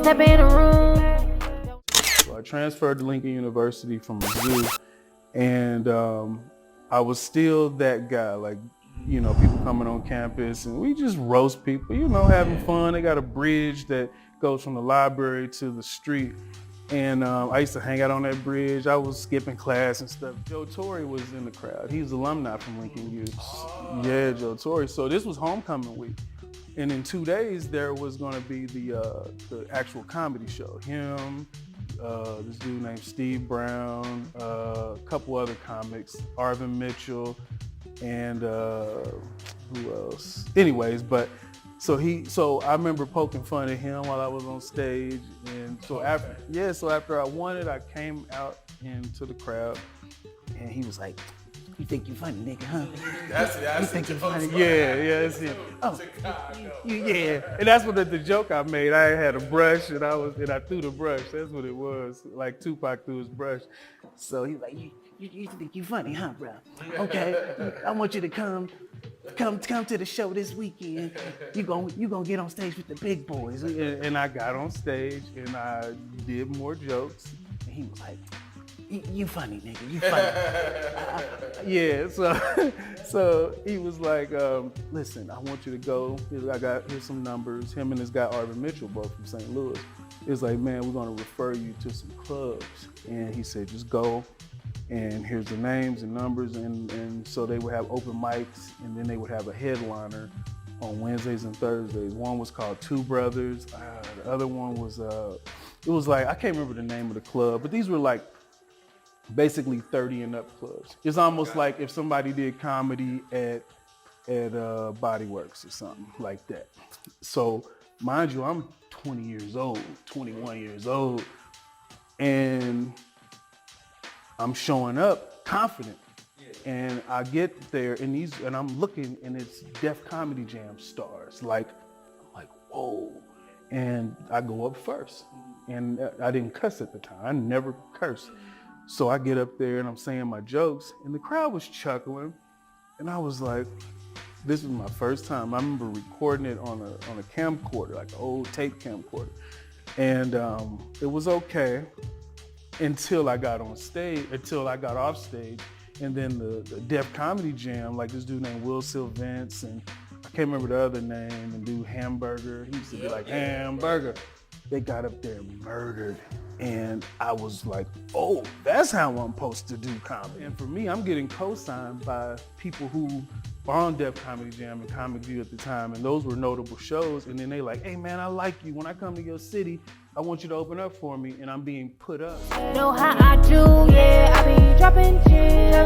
step in the room. So I transferred to Lincoln University from Mizzou, and I was still that guy, like, you know, people coming on campus and we just roast people, you know, having fun. They got a bridge that goes from the library to the street. And I used to hang out on that bridge. I was skipping class and stuff. Joe Torry was in the crowd. He's alumni from Lincoln U. Yeah, Joe Torry. So this was homecoming week. And in 2 days, there was going to be the actual comedy show. Him, this dude named Steve Brown, a couple other comics, Arvin Mitchell, and who else? Anyways, but so I remember poking fun at him while I was on stage, and so after I won it, I came out into the crowd, and he was like, "You think you funny, nigga, huh? That's you think you funny? Yeah, that's it. Oh, yeah." And that's what the joke I made. I had a brush, and I threw the brush. That's what it was. Like Tupac threw his brush. So he was like, You think you funny, huh, bro? Okay, I want you to come to the show this weekend. You gonna get on stage with the big boys. And I got on stage and I did more jokes. And he was like, "You funny, nigga, you funny." So he was like, "Listen, I want you to go. Here's some numbers." Him and this guy Arvin Mitchell, both from St. Louis. It's like, "Man, we're gonna refer you to some clubs." And he said, "Just go. And here's the names and numbers," and so they would have open mics, and then they would have a headliner on Wednesdays and Thursdays. One was called Two Brothers. The other one was, it was like, I can't remember the name of the club, but these were like basically 30 and up clubs. It's almost like if somebody did comedy at Body Works or something like that. So mind you, I'm 20 years old, 21 years old, and I'm showing up confident, and I get there and I'm looking, and it's Def Comedy Jam stars. I'm like, whoa. And I go up first, and I didn't cuss at the time. I never cursed. So I get up there and I'm saying my jokes, and the crowd was chuckling, and I was like, this was my first time. I remember recording it on a camcorder, like an old tape camcorder, and it was okay. Until I got off stage, and then the Def Comedy Jam, like this dude named Will Sylvance, and I can't remember the other name, and dude Hamburger, he used to be like Hamburger. They got up there and murdered, and I was like, oh, that's how I'm supposed to do comedy. And for me, I'm getting co-signed by people who are on Def Comedy Jam and Comic View at the time, and those were notable shows. And then they like, hey man, I like you. When I come to your city, I want you to open up for me, and I'm being put up. Know how I do, yeah, I be dropping gems.